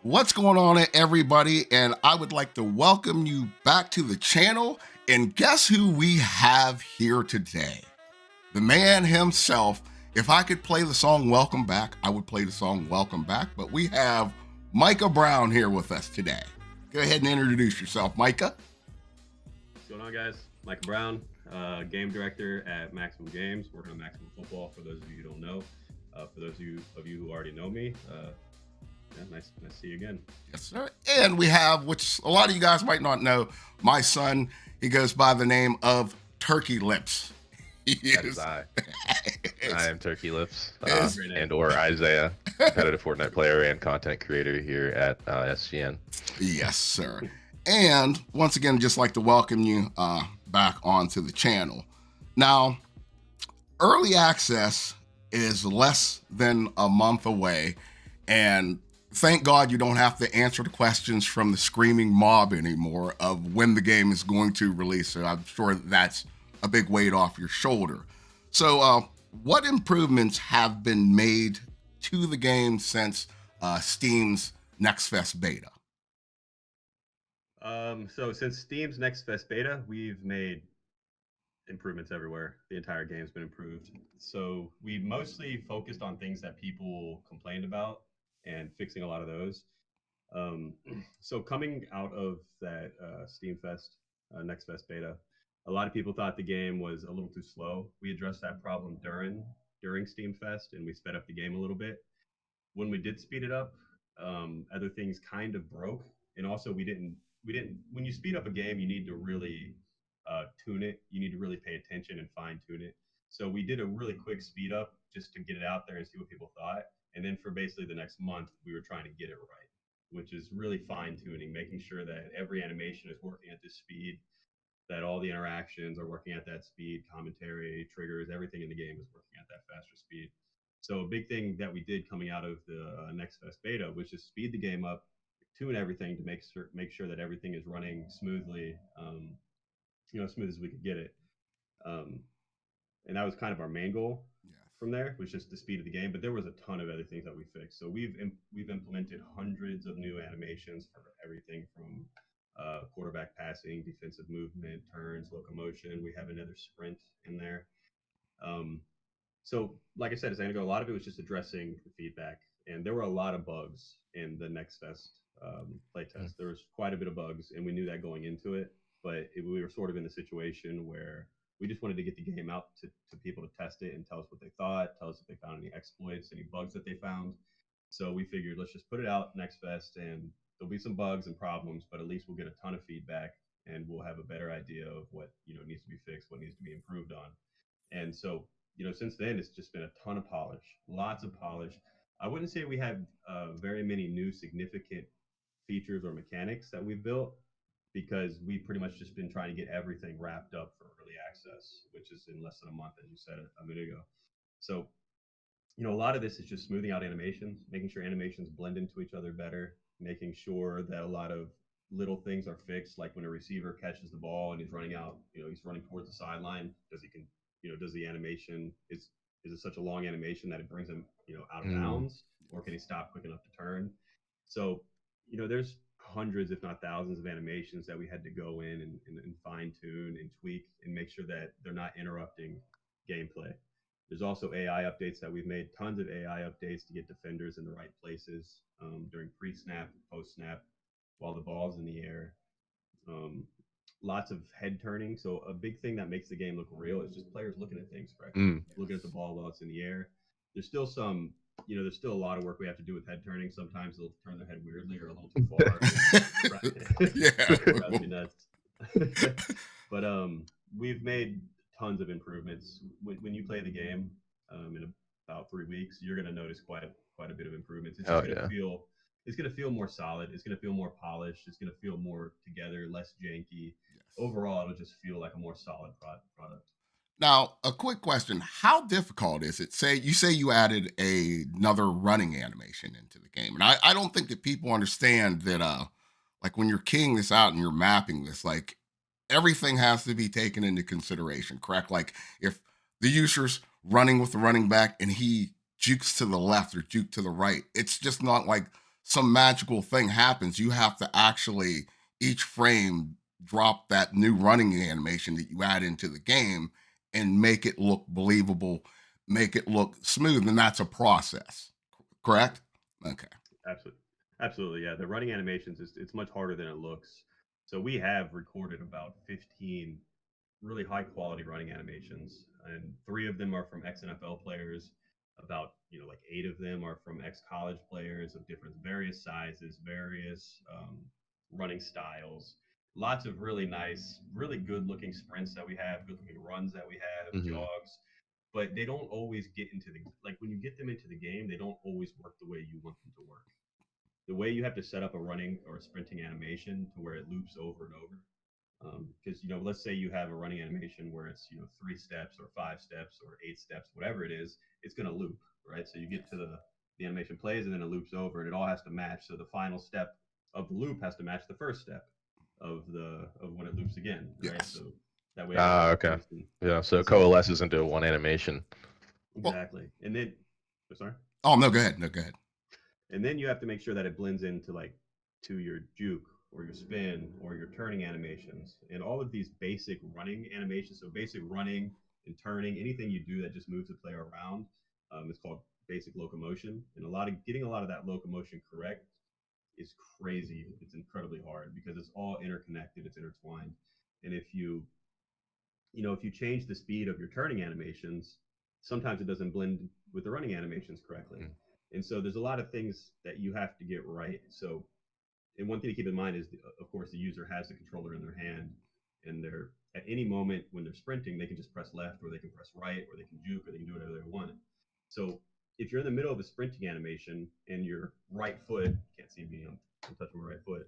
What's going on, everybody? And I would like to welcome you back to the channel. And guess who we have here today? The man himself. If I could play the song Welcome Back, I would play the song Welcome Back. But we have Micah Brown here with us today. Go ahead and introduce yourself, Micah. What's going on, guys? Micah Brown, game director at Maximum Games, working on Maximum Football. For those of you who don't know, for those of you who already know me, nice to see you again. Yes, sir. And we have, which a lot of you guys might not know, my son. He goes by the name of Turkey Lips. That is I. I am Turkey Lips, and or Isaiah, competitive Fortnite player and content creator here at SGN. Yes, sir. And once again, just like to welcome you back onto the channel. Now, early access is less than a month away, and thank God you don't have to answer the questions from the screaming mob anymore of when the game is going to release. So I'm sure that's a big weight off your shoulder. So what improvements have been made to the game since Steam's Next Fest beta? So since Steam's Next Fest beta, we've made improvements everywhere. The entire game's been improved. So we mostly focused on things that people complained about and fixing a lot of those. So coming out of that Steam Fest, Next Fest beta, a lot of people thought the game was a little too slow. We addressed that problem during Steam Fest, and we sped up the game a little bit. When we did speed it up, other things kind of broke, and also we didn't. When you speed up a game, you need to really tune it. You need to really pay attention and fine tune it. So we did a really quick speed up just to get it out there and see what people thought. And then for basically the next month, we were trying to get it right, which is really fine tuning, making sure that every animation is working at this speed, that all the interactions are working at that speed, commentary, triggers, everything in the game is working at that faster speed. So a big thing that we did coming out of the Next Fest beta was just speed the game up, tune everything to make sure that everything is running smoothly, as smooth as we could get it. Um, and that was kind of our main goal. From there was just the speed of the game, but there was a ton of other things that we fixed. So we've implemented hundreds of new animations for everything from quarterback passing, defensive movement, turns, locomotion. We have another sprint in there. So like I said, as I go, a lot of it was just addressing the feedback, and there were a lot of bugs in the Next Fest playtest. There was quite a bit of bugs, and we knew that going into it. But we were sort of in a situation where we just wanted to get the game out to people to test it and tell us what they thought, tell us if they found any exploits, any bugs that they found. So we figured let's just put it out Next Fest, and there'll be some bugs and problems, but at least we'll get a ton of feedback, and we'll have a better idea of what needs to be fixed, what needs to be improved on. And so since then it's just been a ton of polish, lots of polish. I wouldn't say we have very many new significant features or mechanics that we've built, because we pretty much just been trying to get everything wrapped up for early access, which is in less than a month, as you said a minute ago. So, a lot of this is just smoothing out animations, making sure animations blend into each other better, making sure that a lot of little things are fixed, like when a receiver catches the ball and he's running out, he's running towards the sideline. Does the animation is it such a long animation that it brings him, out of bounds, or can he stop quick enough to turn? So, there's hundreds, if not thousands, of animations that we had to go in and fine tune and tweak and make sure that they're not interrupting gameplay. There's also AI updates that we've made, tons of AI updates to get defenders in the right places during pre-snap, post-snap, while the ball's in the air. Lots of head turning. So a big thing that makes the game look real is just players looking at things correctly, looking at the ball while it's in the air. There's still there's still a lot of work we have to do with head turning. Sometimes they'll turn their head weirdly or a little too far. Drives me nuts. But we've made tons of improvements. When you play the game in about 3 weeks, you're going to notice quite a bit of improvements. It's going to feel more solid. It's going to feel more polished. It's going to feel more together, less janky. Overall, it'll just feel like a more solid product. Now, a quick question. How difficult is it? Say you added another running animation into the game. And I don't think that people understand that like when you're keying this out and you're mapping this, like everything has to be taken into consideration, correct? Like if the user's running with the running back and he jukes to the left or juke to the right, it's just not like some magical thing happens. You have to actually each frame drop that new running animation that you add into the game and make it look believable, make it look smooth, and that's a process. Correct? Okay. Absolutely. Absolutely. Yeah. The running animations it's much harder than it looks. So we have recorded about 15 really high quality running animations, and 3 of them are from ex-NFL players. About like 8 of them are from ex-college players of different various sizes, various running styles. Lots of really nice, really good looking sprints that we have, good looking runs that we have, Mm-hmm. jogs. But they don't always get into the like when you get them into the game, they don't always work the way you want them to work. The way you have to set up a running or a sprinting animation to where it loops over and over, because let's say you have a running animation where it's 3 steps or 5 steps or 8 steps, whatever it is, it's going to loop, right? So you get to the animation plays and then it loops over, and it all has to match. So the final step of the loop has to match the first step of when it loops again, right? Yes. So that way everything Okay. syncs. Yeah. So it So coalesces into one animation. exactly, and then sorry. Oh no, go ahead. No, go ahead. And then you have to make sure that it blends into to your juke or your spin or your turning animations and all of these basic running animations. So basic running and turning, anything you do that just moves the player around, is called basic locomotion. And getting a lot of that locomotion correct is crazy. It's incredibly hard because it's all interconnected. It's intertwined. And if you change the speed of your turning animations, sometimes it doesn't blend with the running animations correctly. Mm. And so there's a lot of things that you have to get right. So, and one thing to keep in mind is, of course, the user has the controller in their hand, and they're at any moment when they're sprinting, they can just press left, or they can press right, or they can juke, or they can do whatever they want. So, if you're in the middle of a sprinting animation and your right foot, can't see me, I'm touching my right foot.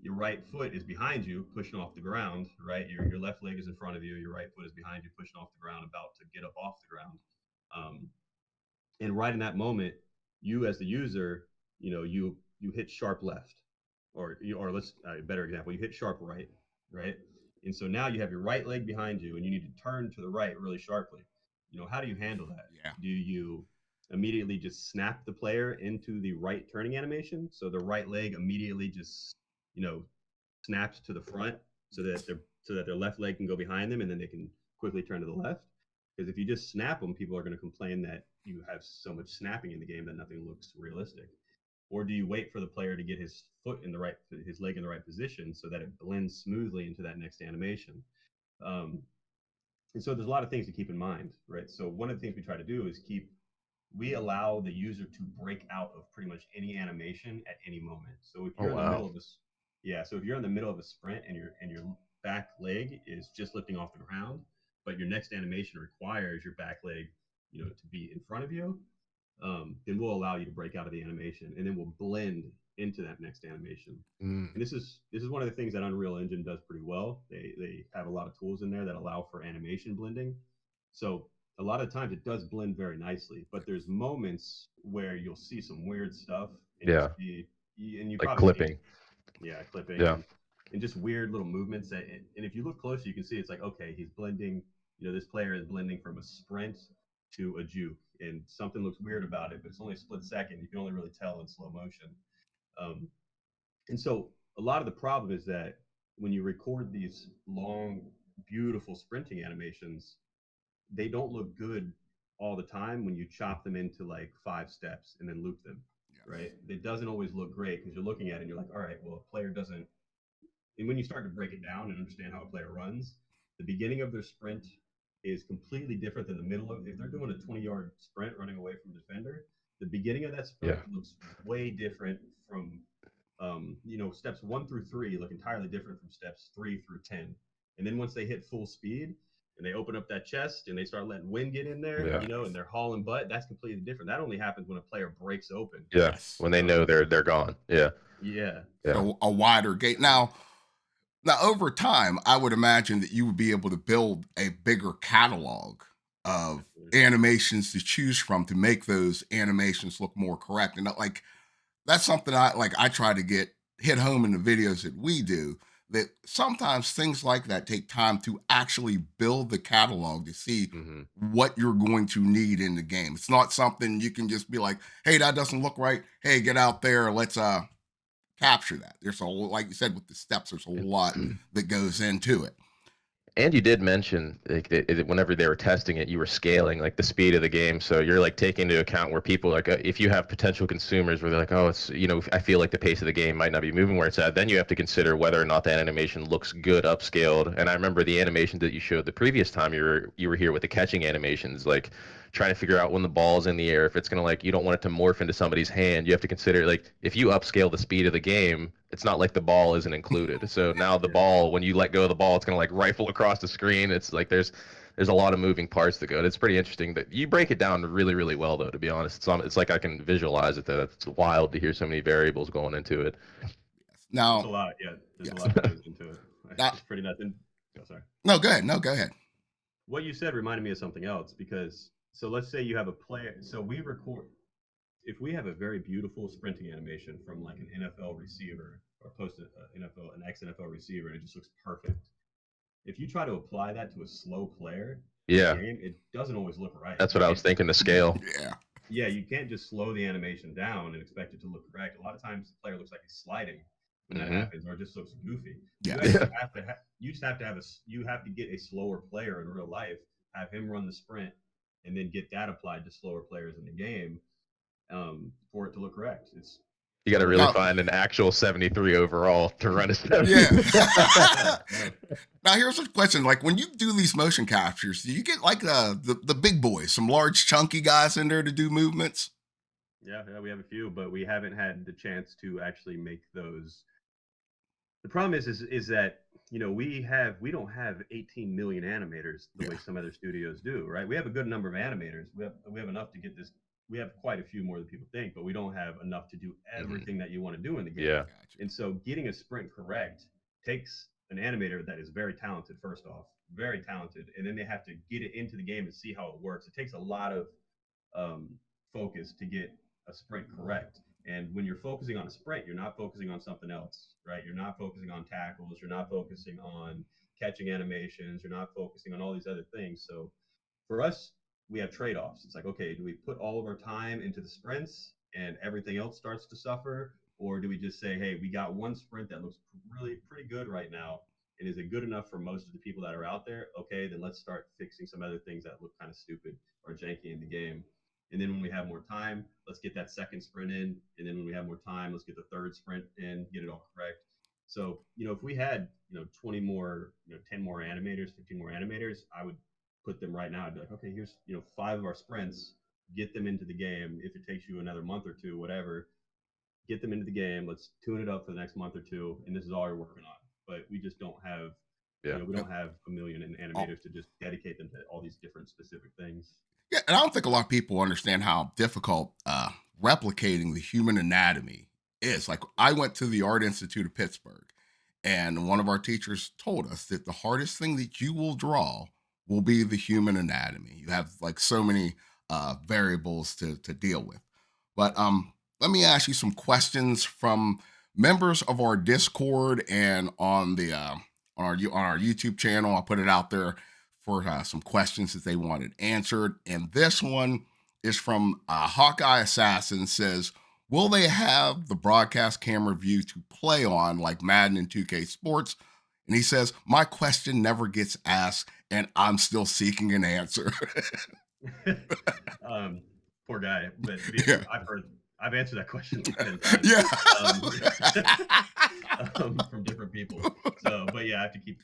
Your right foot is behind you, pushing off the ground, right? Your left leg is in front of you. Your right foot is behind you, pushing off the ground, about to get up off the ground. And right in that moment, you as the user, you hit sharp left, or let's a better example, you hit sharp right, right? And so now you have your right leg behind you, and you need to turn to the right really sharply. How do you handle that? Yeah. Do you immediately just snap the player into the right turning animation, so the right leg immediately just snaps to the front, so that their left leg can go behind them, and then they can quickly turn to the left? Because if you just snap them, people are going to complain that you have so much snapping in the game that nothing looks realistic. Or do you wait for the player to get his leg in the right position so that it blends smoothly into that next animation? Um, and so there's a lot of things to keep in mind, right? So one of the things we try to do is we allow the user to break out of pretty much any animation at any moment. So if you're in the middle of this, yeah, so if you're in the middle of a sprint and your back leg is just lifting off the ground, but your next animation requires your back leg, to be in front of you, then we'll allow you to break out of the animation, and then we'll blend into that next animation. Mm. And this is one of the things that Unreal Engine does pretty well. They have a lot of tools in there that allow for animation blending. So a lot of times it does blend very nicely, but there's moments where you'll see some weird stuff, and Yeah. you Like probably clipping. seen, yeah, clipping, Yeah. and just weird little movements. And if you look closer, you can see it's like, okay, he's blending. This player is blending from a sprint to a juke, and something looks weird about it, but it's only a split second. You can only really tell in slow motion. Um, and so a lot of the problem is that when you record these long, beautiful sprinting animations, they don't look good all the time when you chop them into like 5 steps and then loop them, Yes. right? It doesn't always look great because you're looking at it and you're like, all right, well, a player doesn't. And when you start to break it down and understand how a player runs, the beginning of their sprint is completely different than the middle of. If they're doing a 20-yard sprint running away from the defender, the beginning of that sprint looks way different from steps 1 through 3 look entirely different from steps 3 through 10. And then once they hit full speed and they open up that chest and they start letting wind get in there, and they're hauling butt, that's completely different. That only happens when a player breaks open. Yeah. Yes. When they know they're gone. Yeah. Yeah. So a wider gate. Now over time, I would imagine that you would be able to build a bigger catalog of animations to choose from to make those animations look more correct. And that's something I try to hit home in the videos that we do, that sometimes things like that take time to actually build the catalog to see what you're going to need in the game. It's not something you can just be like, hey, that doesn't look right. Hey, get out there. Let's capture that. There's like you said, with the steps, there's a lot that goes into it. And you did mention like whenever they were testing it, you were scaling like the speed of the game. So you're like taking into account where people like if you have potential consumers where they're like, oh, it's I feel like the pace of the game might not be moving where it's at. Then you have to consider whether or not that animation looks good upscaled. And I remember the animation that you showed the previous time you were here with the catching animations, like trying to figure out when the ball's in the air, if it's gonna like you don't want it to morph into somebody's hand. You have to consider like if you upscale the speed of the game, it's not like the ball isn't included. So now the ball, when you let go of the ball, it's gonna like rifle across the screen. It's like there's a lot of moving parts to go. It's pretty interesting that you break it down really, really well, though. To be honest, it's like I can visualize it. That it's wild to hear so many variables going into it. Now, there's a lot. Yeah, there's a lot that goes into it. It's pretty nuts. Sorry. No, go ahead. No, go ahead. What you said reminded me of something else because so let's say you have a player. So we record. If we have a very beautiful sprinting animation from like an NFL receiver or post an ex-NFL receiver, and it just looks perfect. If you try to apply that to a slow player in the game, it doesn't always look right. That's what I was thinking, the scale. Yeah, you can't just slow the animation down and expect it to look correct. A lot of times the player looks like he's sliding when that happens, or it just looks goofy. You just have to get a slower player in real life, have him run the sprint, and then get that applied to slower players in the game for it to look correct. You got to really find an actual 73 overall to run a 70. Yeah. Now here's a question: like when you do these motion captures, do you get like the big boys, some large chunky guys in there to do movements? Yeah, we have a few, but we haven't had the chance to actually make those. The problem is that we don't have 18 million animators the way some other studios do, right? We have a good number of animators. We have enough to get this. We have quite a few more than people think, but we don't have enough to do everything that you want to do in the game. Yeah. And so getting a sprint correct takes an animator that is very talented, first off, very talented, and then they have to get it into the game and see how it works. It takes a lot of focus to get a sprint correct. And when you're focusing on a sprint, you're not focusing on something else, right? You're not focusing on tackles. You're not focusing on catching animations. You're not focusing on all these other things. So for us, we have trade-offs. It's like, okay, do we put all of our time into the sprints and everything else starts to suffer? Or do we just say, hey, we got one sprint that looks really pretty good right now. And is it good enough for most of the people that are out there? Okay, then let's start fixing some other things that look kind of stupid or janky in the game. And then when we have more time, let's get that second sprint in. And then when we have more time, let's get the third sprint in, get it all correct. So, if we had, 20 more, 10 more animators, 15 more animators, I would put them right now. I'd be like, okay, here's, 5 of our sprints, get them into the game. If it takes you another month or two, whatever, get them into the game. Let's tune it up for the next month or two. And this is all you're working on. But we just don't have, we don't have a million animators to just dedicate them to all these different specific things. Yeah, and I don't think a lot of people understand how difficult replicating the human anatomy is. Like, I went to the Art Institute of Pittsburgh, and one of our teachers told us that the hardest thing that you will draw will be the human anatomy. You have like so many variables to deal with. But let me ask you some questions from members of our Discord and on the on our YouTube channel. I'll put it out there for some questions that they wanted answered. And this one is from Hawkeye Assassin. Says, will they have the broadcast camera view to play on like Madden and 2K Sports? And he says, my question never gets asked, and I'm still seeking an answer. Poor guy. But I've answered that question 10 times. From different people. So, but yeah, I have to keep.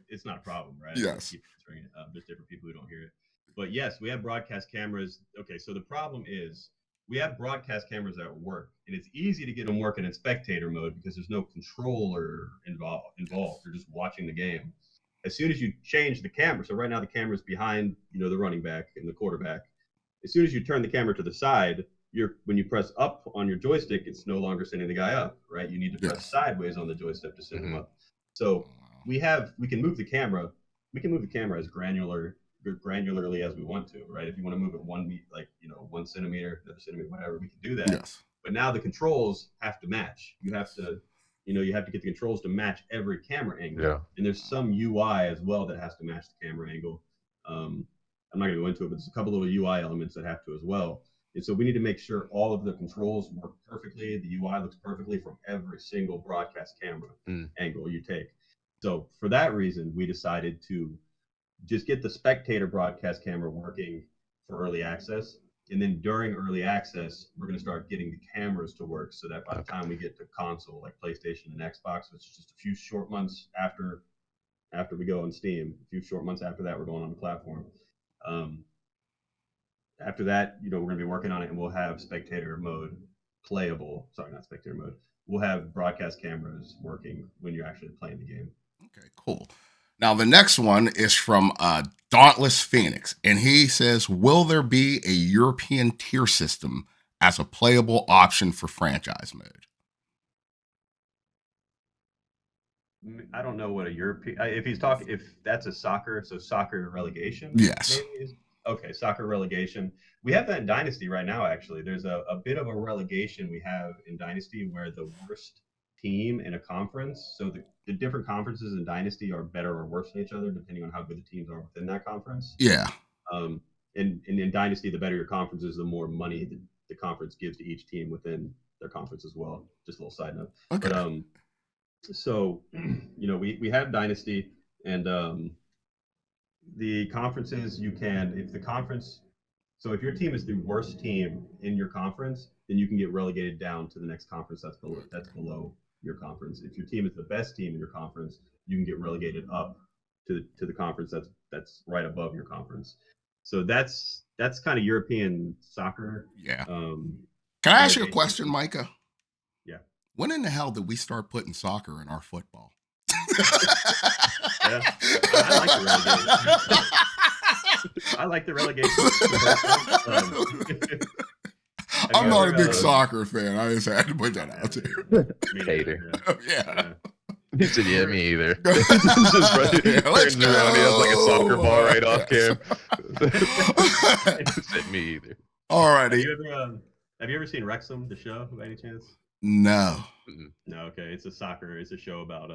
It's not a problem, right? Yes. Keep answering it. There's different people who don't hear it. But yes, we have broadcast cameras. Okay, so the problem is we have broadcast cameras that work, and it's easy to get them working in spectator mode because there's no controller involved. You're just watching the game. As soon as you change the camera, so right now the camera's behind, the running back and the quarterback. As soon as you turn the camera to the side, when you press up on your joystick, it's no longer sending the guy up, right? You need to press sideways on the joystick to send him up. So we can move the camera. We can move the camera as granularly as we want to, right? If you want to move it 1 centimeter, another centimeter, whatever, we can do that. Yes. But now the controls have to match. You have to you have to get the controls to match every camera angle. Yeah. And there's some UI as well that has to match the camera angle. I'm not going to go into it, but there's a couple little UI elements that have to as well. And so we need to make sure all of the controls work perfectly. The UI looks perfectly from every single broadcast camera angle you take. So for that reason, we decided to just get the spectator broadcast camera working for early access. And then during early access, we're going to start getting the cameras to work so that by the time we get to console like PlayStation and Xbox, which is just a few short months after we go on Steam, a few short months after that, we're going on the platform. After that, we're going to be working on it, and we'll have spectator mode playable. Sorry, not spectator mode. We'll have broadcast cameras working when you're actually playing the game. Okay, cool. Now, the next one is from Dauntless Phoenix, and he says, will there be a European tier system as a playable option for franchise mode? I don't know what a European, if that's a soccer, so soccer relegation? Yes. Okay, soccer relegation. We have that in Dynasty right now, actually. There's a bit of a relegation we have in Dynasty where the worst team in a conference, so the different conferences in Dynasty are better or worse than each other, depending on how good the teams are within that conference. Yeah. And in Dynasty, the better your conference is, the more money the conference gives to each team within their conference as well. Just a little side note. Okay. But, so, we have Dynasty, and the conferences so if your team is the worst team in your conference, then you can get relegated down to the next conference that's below your conference. If your team is the best team in your conference, you can get relegated up to the conference that's right above your conference. So that's kind of European soccer. Yeah. Can I ask you a question, Micah? Yeah. When in the hell did we start putting soccer in our football? Yeah, I like the relegation. I like the relegation. I'm not a big soccer fan. I just had to put that out there. Hater. Yeah. He said, yeah, me either. Just right, turns around, he has like a soccer ball right off cam. He said, me either. All righty. Have you ever seen Wrexham, the show, by any chance? No. No, okay. It's a show about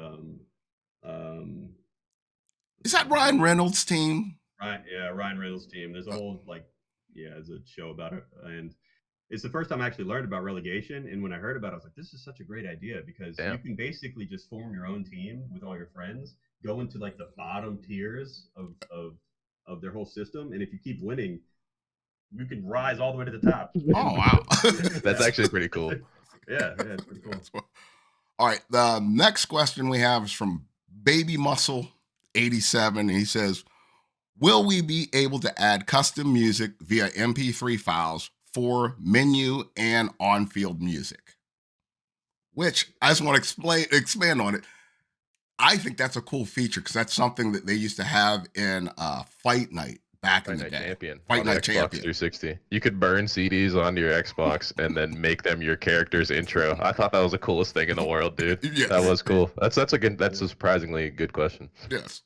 is that Ryan Reynolds' team? Right, yeah, Ryan Reynolds' team. There's a whole it's a show about it, and it's the first time I actually learned about relegation. And when I heard about it, I was like, this is such a great idea, because you can basically just form your own team with all your friends, go into like the bottom tiers of their whole system, and if you keep winning, you can rise all the way to the top. Oh wow, that's actually pretty cool. Yeah, it's pretty cool. All right, the next question we have is from Baby Muscle 87. He says, will we be able to add custom music via MP3 files for menu and on-field music? Which I just want to expand on it. I think that's a cool feature, because that's something that they used to have in Fight Night back in the day. Fight Night Champion. 360. You could burn CDs onto your Xbox and then make them your character's intro. I thought that was the coolest thing in the world, dude. Yes. That was cool. That's a surprisingly good question. Yes.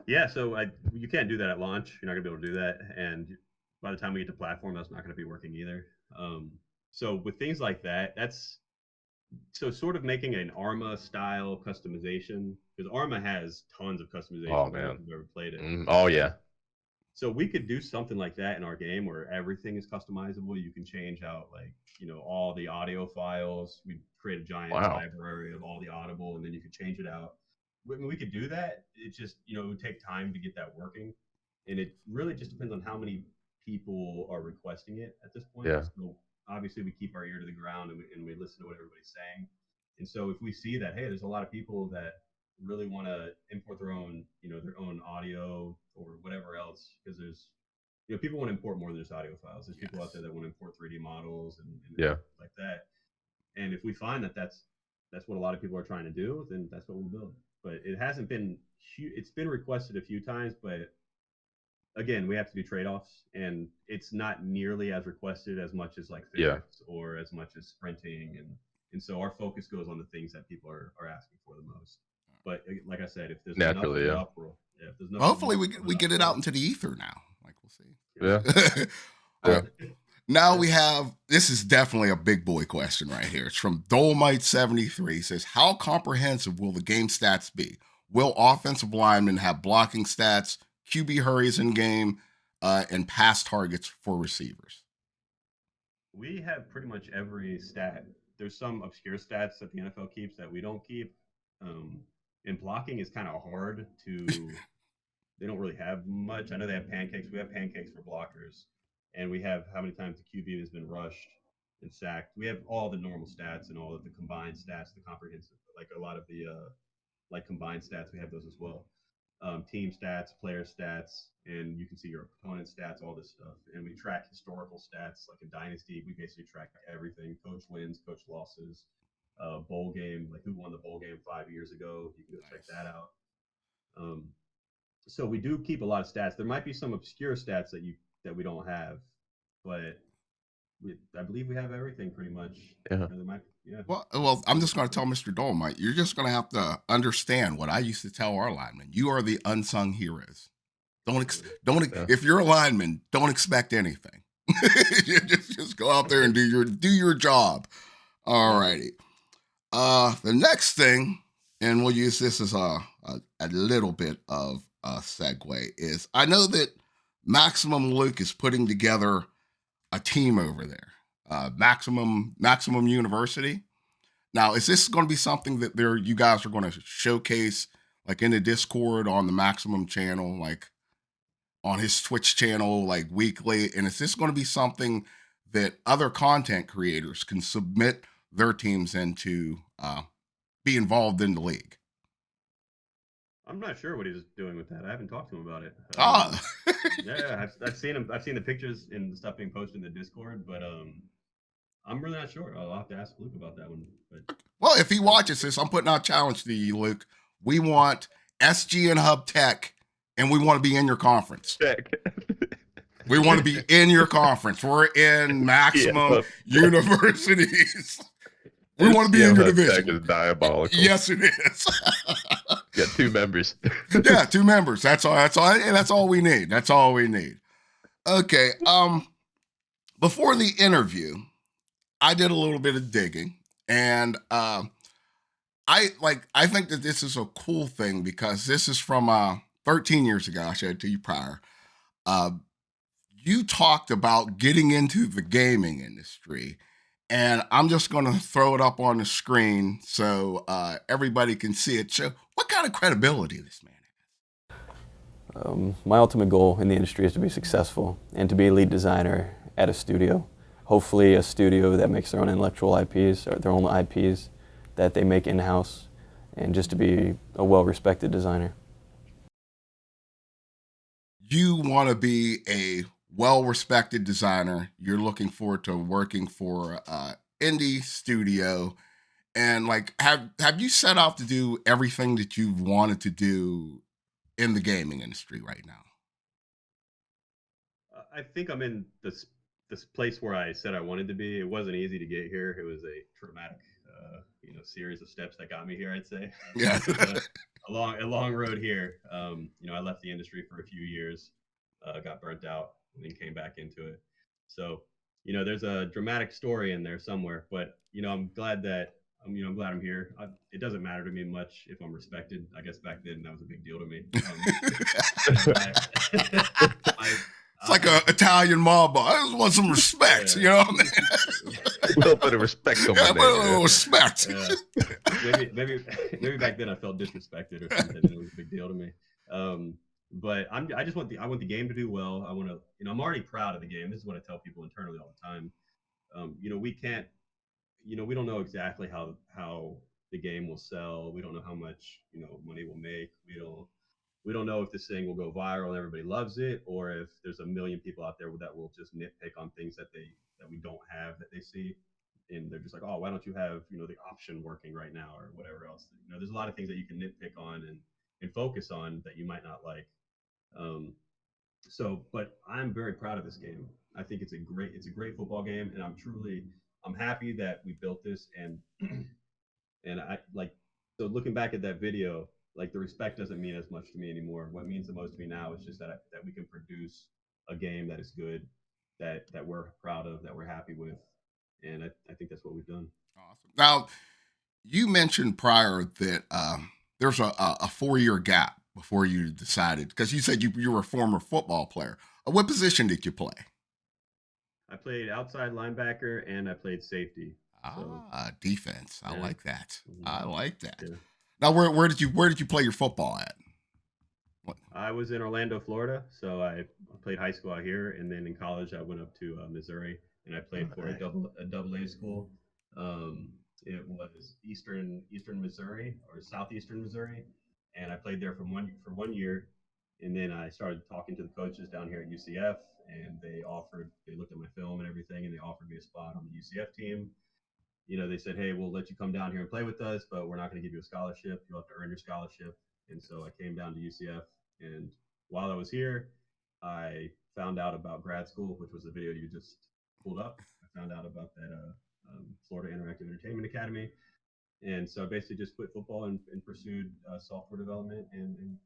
Yeah, so you can't do that at launch. You're not gonna be able to do that, and by the time we get to platform, that's not gonna be working either. So with things like that, that's sort of making an Arma style customization, because Arma has tons of customization. Oh man, if you've ever played it. Oh yeah. So we could do something like that in our game where everything is customizable. You can change out all the audio files. We create a giant library of all the audible, and then you could change it out. We could do that. It just, it would take time to get that working. And it really just depends on how many people are requesting it at this point. Yeah. So obviously we keep our ear to the ground, and we listen to what everybody's saying. And so if we see that, hey, there's a lot of people that really want to import their own audio or whatever else, because there's, people want to import more than just audio files. There's people out there that want to import 3D models and like that. And if we find that that's what a lot of people are trying to do, then that's what we'll build. But it hasn't been huge. It's been requested a few times, but again, we have to do trade-offs, and it's not nearly as requested as much as like physics or as much as sprinting, and so our focus goes on the things that people are asking for the most. But like I said, if there's naturally, enough if there's hopefully we get it out into the ether now. Like, we'll see. Yeah. Now we have, this is definitely a big boy question right here. It's from Dolomite73. It says, how comprehensive will the game stats be? Will offensive linemen have blocking stats, QB hurries in game, and pass targets for receivers? We have pretty much every stat. There's some obscure stats that the NFL keeps that we don't keep. Um, and blocking is kind of hard to. They don't really have much. I know they have pancakes. We have pancakes for blockers, and we have how many times the QB has been rushed and sacked. We have all the normal stats and all of the combined stats, the comprehensive, like a lot of the like combined stats. We have those as well. Team stats, player stats, and you can see your opponent stats, all this stuff. And we track historical stats, like in Dynasty. We basically track everything: coach wins, coach losses, bowl game, like who won the bowl game 5 years ago. You can go check that out. Um, so we do keep a lot of stats. There might be some obscure stats that we don't have, but I believe we have everything pretty much. Yeah. There might, yeah. Well, I'm just going to tell Mr. Dolomite, you're just going to have to understand what I used to tell our linemen. You are the unsung heroes. If you're a lineman, don't expect anything. just go out there and do your job. All righty. The next thing, and we'll use this as a little bit of a segue, is I know that Maximum Luke is putting together a team over there, Maximum University. Now, is this going to be something that you guys are going to showcase, like in the Discord on the Maximum channel, like on his Twitch channel, like weekly? And is this going to be something that other content creators can submit their teams into, be involved in the league? I'm not sure what he's doing with that. I haven't talked to him about it. Yeah, I've seen him. I've seen the pictures and the stuff being posted in the Discord, but I'm really not sure. I'll have to ask Luke about that one. But well, if he watches this, I'm putting out a challenge to you, Luke. We want SGNHUB Tech, and we want to be in your conference. We want to be in your conference. We're in Maximum Universities. We want to be in your division. Tech is diabolical. Yes, it is. Got 2 members. Yeah, 2 members. That's all. That's all we need. That's all we need. Okay. Before the interview, I did a little bit of digging, and I think that this is a cool thing because this is from 13 years ago. I shared to you prior. You talked about getting into the gaming industry, and I'm just going to throw it up on the screen so everybody can see it. Show what kind of credibility this man has. My ultimate goal in the industry is to be successful and to be a lead designer at a studio. Hopefully a studio that makes their own intellectual IPs or their own IPs that they make in-house, and just to be a well-respected designer. You want to be a well-respected designer. You're looking forward to working for indie studio, and like have you set out to do everything that you've wanted to do in the gaming industry right now? I think I'm in this place where I said I wanted to be. It wasn't easy to get here. It was a traumatic, series of steps that got me here, I'd say. Yeah. a long road here. I left the industry for a few years, got burnt out, and then came back into it. So, there's a dramatic story in there somewhere. But I'm glad that I'm glad I'm here. It doesn't matter to me much if I'm respected. I guess back then that was a big deal to me. It's like an Italian mob boss. I just want some respect, you know what I mean? A little bit of respect on my name. A little respect. Maybe back then I felt disrespected or something, and it was a big deal to me. But I just want the game to do well. I want to, I'm already proud of the game. This is what I tell people internally all the time. We can't, we don't know exactly how the game will sell. We don't know how much, money we'll make. We don't know if this thing will go viral and everybody loves it, or if there's a million people out there that will just nitpick on things that we don't have that they see, and they're just like, oh, why don't you have the option working right now or whatever else. There's a lot of things that you can nitpick on and focus on that you might not like. But I'm very proud of this game. I think it's a great football game, and I'm happy that we built this, and I like, so looking back at that video, like the respect doesn't mean as much to me anymore. What means the most to me now is just that we can produce a game that is good, that we're proud of, that we're happy with, and I think that's what we've done. Awesome. Now, you mentioned prior that there's a 4-year gap before you decided, because you said you were a former football player. What position did you play? I played outside linebacker and I played safety. So Defense. I yeah. like that. I Mhm. like that. Yeah. Now, where did you play your football at? I was in Orlando, Florida, so I played high school out here, and then in college I went up to Missouri, and I played for a double A school. Um, it was Eastern Missouri or Southeastern Missouri, and I played there for 1 year, and then I started talking to the coaches down here at UCF, and they looked at my film and everything, and they offered me a spot on the UCF team. They said, hey, we'll let you come down here and play with us, but we're not going to give you a scholarship. You'll have to earn your scholarship. And so I came down to UCF. And while I was here, I found out about grad school, which was the video you just pulled up. I found out about that Florida Interactive Entertainment Academy. And so I basically just quit football and pursued software development and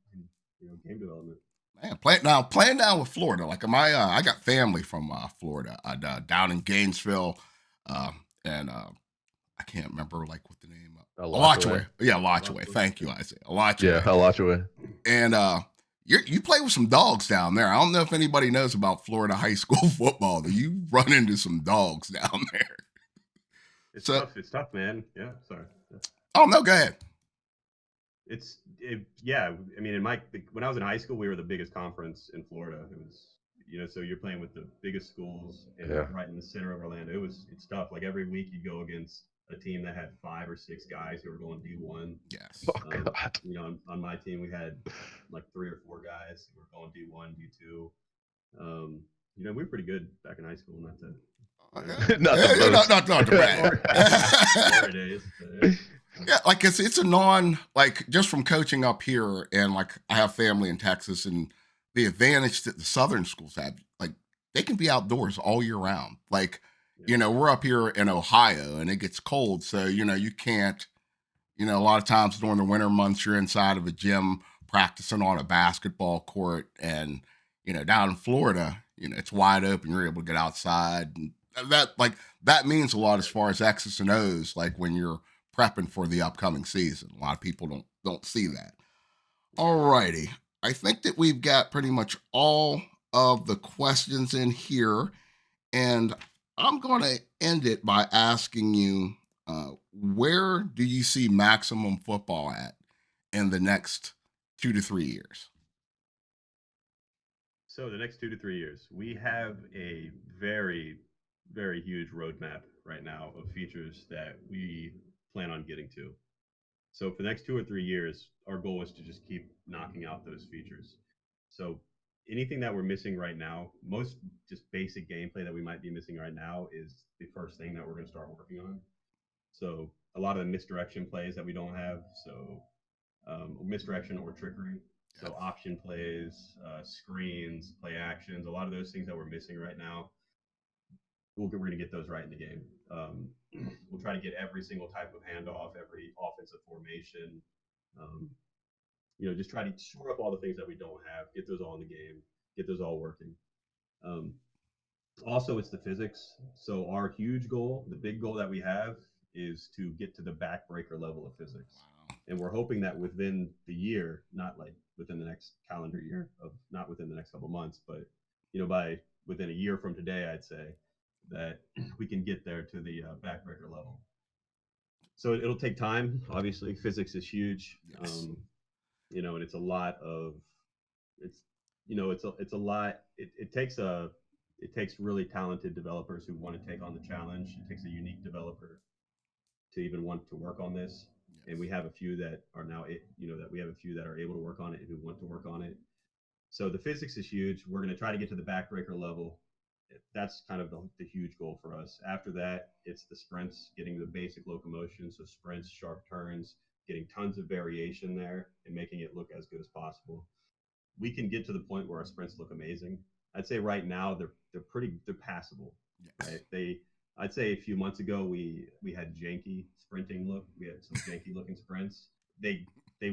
game development. Man, playing down with Florida. Like I got family from Florida, down in Gainesville, and I can't remember like what the name. Alachua. Yeah, Alachua. Thank you, Isaiah. Alachua. Yeah, Alachua. And you play with some dogs down there. I don't know if anybody knows about Florida high school football. But you run into some dogs down there. It's tough. It's tough, man. Yeah. Sorry. Oh no, go ahead. Yeah. I mean, when I was in high school, we were the biggest conference in Florida. It was, so you're playing with the biggest schools and right in the center of Orlando. It's tough. Like every week you go against a team that had 5 or 6 guys who were going D1. Yes. God. On my team we had like 3 or 4 guys who were going D1, D2. We were pretty good back in high school. Not to brag. Yeah, like it's a like just from coaching up here, and like I have family in Texas, and the advantage that the southern schools have, like they can be outdoors all year round. Like, we're up here in Ohio and it gets cold, so you can't, a lot of times during the winter months you're inside of a gym practicing on a basketball court, and down in Florida, it's wide open, you're able to get outside, and that means a lot as far as X's and O's, like when you're prepping for the upcoming season. A lot of people don't see that. Alrighty. I think that we've got pretty much all of the questions in here, and I'm going to end it by asking you, where do you see Maximum Football at in the next 2 to 3 years? So the next 2 to 3 years, we have a very, very huge roadmap right now of features that we plan on getting to. So for the next 2 or 3 years, our goal is to just keep knocking out those features. So anything that we're missing right now, most just basic gameplay that we might be missing right now, is the first thing that we're going to start working on. So a lot of the misdirection plays that we don't have, so misdirection or trickery. So option plays, screens, play actions, a lot of those things that we're missing right now, we're going to get those right in the game. We'll try to get every single type of handoff, every offensive formation. Just try to shore up all the things that we don't have, get those all in the game, get those all working. Also, it's the physics. So our huge goal, the big goal that we have, is to get to the backbreaker level of physics. Wow. And we're hoping that within the year, not like within the next calendar year, not within the next couple of months, but by within a year from today, I'd say that we can get there to the backbreaker level. So it'll take time. Obviously, physics is huge. Yes. And it's a lot of it's a lot. It takes really talented developers who want to take on the challenge. It takes a unique developer to even want to work on this. Yes. And we have a few that are now, that we have a few that are able to work on it and who want to work on it. So the physics is huge. We're going to try to get to the backbreaker level. That's kind of the huge goal for us. After that, it's the sprints, getting the basic locomotion. So sprints, sharp turns, getting tons of variation there and making it look as good as possible. We can get to the point where our sprints look amazing. I'd say right now they're passable. Yes. Right? I'd say a few months ago we had janky sprinting look. We had some janky looking sprints. They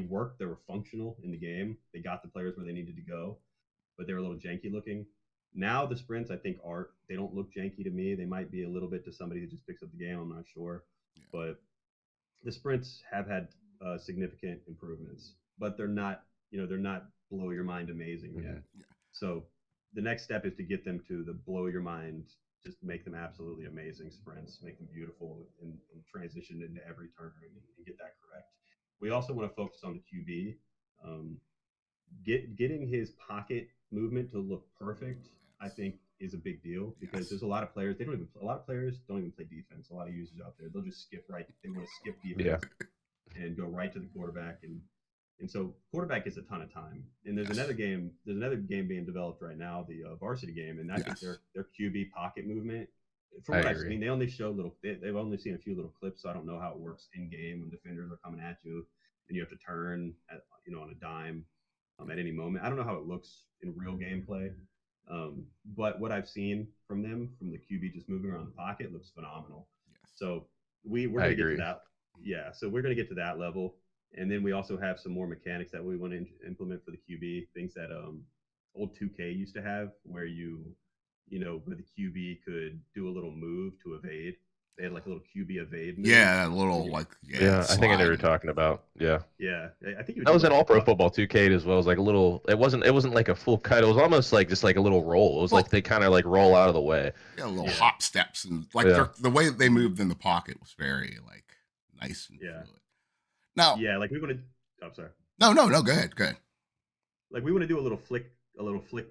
worked. They were functional in the game. They got the players where they needed to go, but they were a little janky looking. Now the sprints, I think, they don't look janky to me. They might be a little bit to somebody who just picks up the game. I'm not sure, but the sprints have had significant improvements, but they're not, they're not blow your mind amazing yet. Yeah. So the next step is to get them to the blow your mind, just make them absolutely amazing sprints, make them beautiful, and transition into every turn and get that correct. We also want to focus on the QB. Getting his pocket movement to look perfect, I think, is a big deal, because there's a lot of players, a lot of players don't even play defense. A lot of users out there, they'll just skip right. They want to skip defense and go right to the quarterback, and so quarterback gets a ton of time. And there's another game being developed right now, the varsity game, and I think their QB pocket movement, from what I've seen, they only show they've only seen a few little clips, so I don't know how it works in game when defenders are coming at you and you have to turn on a dime at any moment. I don't know how it looks in real gameplay, but what I've seen from the QB just moving around the pocket looks phenomenal. So we're going to get to that. Yeah, so we're going to get to that level, and then we also have some more mechanics that we want to implement for the QB. Things that old 2K used to have, where where the QB could do a little move to evade. They had like a little QB evade move. Yeah, a little I think I know what you're talking about. Yeah. I think that was in All Pro Football 2K as well. It was like a little. It wasn't like a full cut. It was almost like just like a little roll. It was like they kind of like roll out of the way. Yeah, little hop steps, and like the way that they moved in the pocket was very like nice and fluid. Now, like we want to. I'm sorry. No, go ahead. Like we want to do a little flick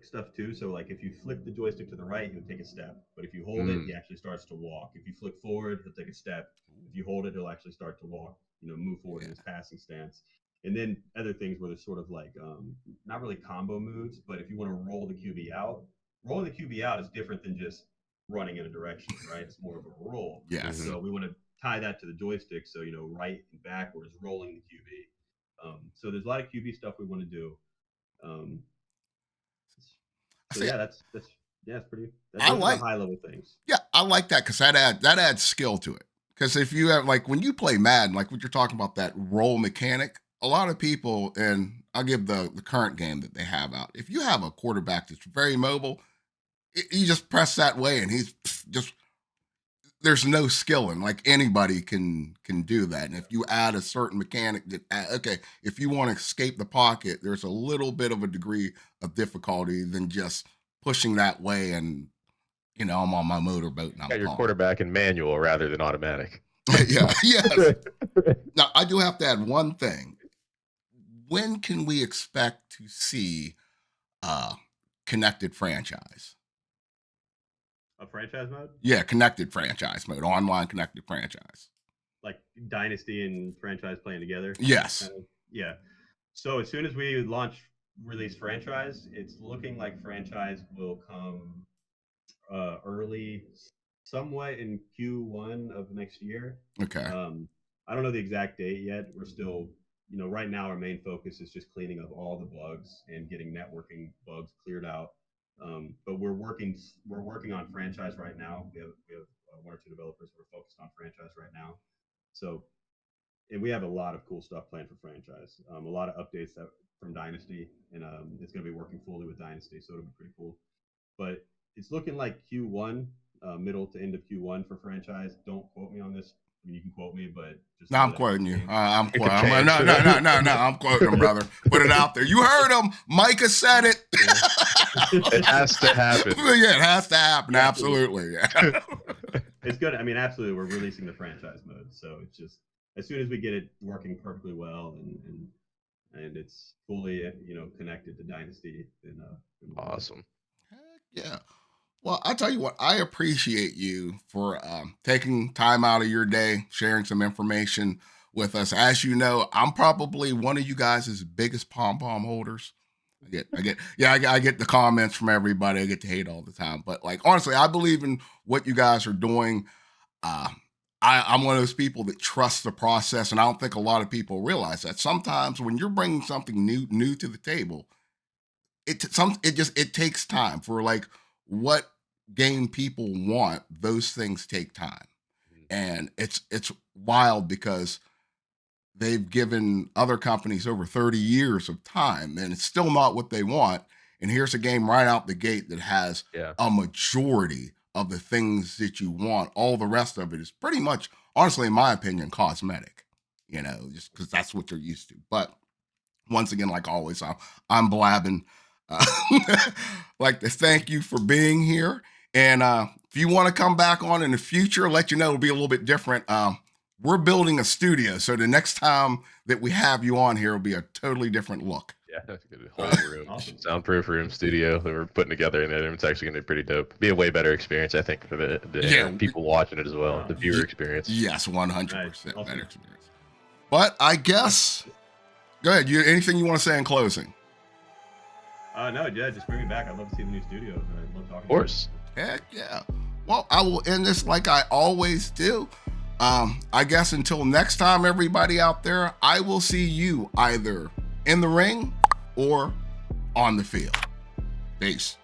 stuff too. So like if you flick the joystick to the right, he'll take a step. But if you hold it, he actually starts to walk. If you flick forward, he'll take a step. If you hold it, he'll actually start to walk. Move forward in his passing stance. And then other things where there's sort of like not really combo moves, but if you want to roll the QB out, rolling the QB out is different than just running in a direction, right? It's more of a roll. Yeah. So we want to tie that to the joystick. So right and backwards, rolling the QB. So there's a lot of QB stuff we want to do. So that's pretty. That's high level things. Yeah, I like that, because that adds skill to it. Because if you have, like, when you play Madden, like what you're talking about, that roll mechanic, a lot of people, and I'll give the current game that they have out, if you have a quarterback that's very mobile, you just press that way and he's just, there's no skill in, like, anybody can do that. And if you add a certain mechanic that, if you want to escape the pocket, there's a little bit of a degree of difficulty than just pushing that way and, I'm on my motorboat and I'm your quarterback in manual rather than automatic. Yes. Now, I do have to add one thing. When can we expect to see connected franchise? A franchise mode? Yeah, connected franchise mode, online connected franchise. Like Dynasty and franchise playing together? Yes. Yeah. So as soon as we release franchise, it's looking like franchise will come early, somewhat in Q1 of next year. Okay. I don't know the exact date yet. We're still, right now our main focus is just cleaning up all the bugs and getting networking bugs cleared out. But we're working on franchise right now. We have one or two developers who are focused on franchise right now. So, and we have a lot of cool stuff planned for franchise. A lot of updates from Dynasty, and it's going to be working fully with Dynasty, so it'll be pretty cool. But it's looking like Q1, middle to end of Q1 for franchise. Don't quote me on this. I mean, you can quote me, but just I'm quoting you. I'm quoting. No. I'm quoting him, brother. Put it out there. You heard him. Micah said it. It has to happen. Yeah, it has to happen. Absolutely. Yeah. It's good. I mean, absolutely. We're releasing the franchise mode, so it's just as soon as we get it working perfectly well and it's fully connected to Dynasty. Then awesome. Heck yeah. Well, I tell you what, I appreciate you for taking time out of your day, sharing some information with us. As you know, I'm probably one of you guys' biggest pom-pom holders. I get the comments from everybody. I get to hate all the time. But like, honestly, I believe in what you guys are doing. I'm one of those people that trust the process, and I don't think a lot of people realize that. Sometimes when you're bringing something new to the table, it takes time for like what game people want. Those things take time, and it's wild because they've given other companies over 30 years of time, and it's still not what they want. And here's a game right out the gate that has Yeah. a majority of the things that you want. All the rest of it is pretty much, honestly, in my opinion, cosmetic, you know, just because that's what you're used to. But once again, like always, I'm blabbing. Like to thank you for being here. And if you want to come back on in the future, let you know it'll be a little bit different. We're building a studio, so the next time that we have you on here will be a totally different look. Yeah, that's a good whole room, Awesome. soundproof room studio that we're putting together, and it's actually going to be pretty dope. Be a way better experience, I think, for the people watching it as well, the viewer experience. Yes, 100% Nice. better Awesome. experience. But I guess, go ahead. Anything you want to say in closing? No, yeah, just bring me back. I'd love to see the new studio. I love talking. Of course. Heck yeah. Well, I will end this like I always do. I guess until next time, everybody out there, I will see you either in the ring or on the field. Peace.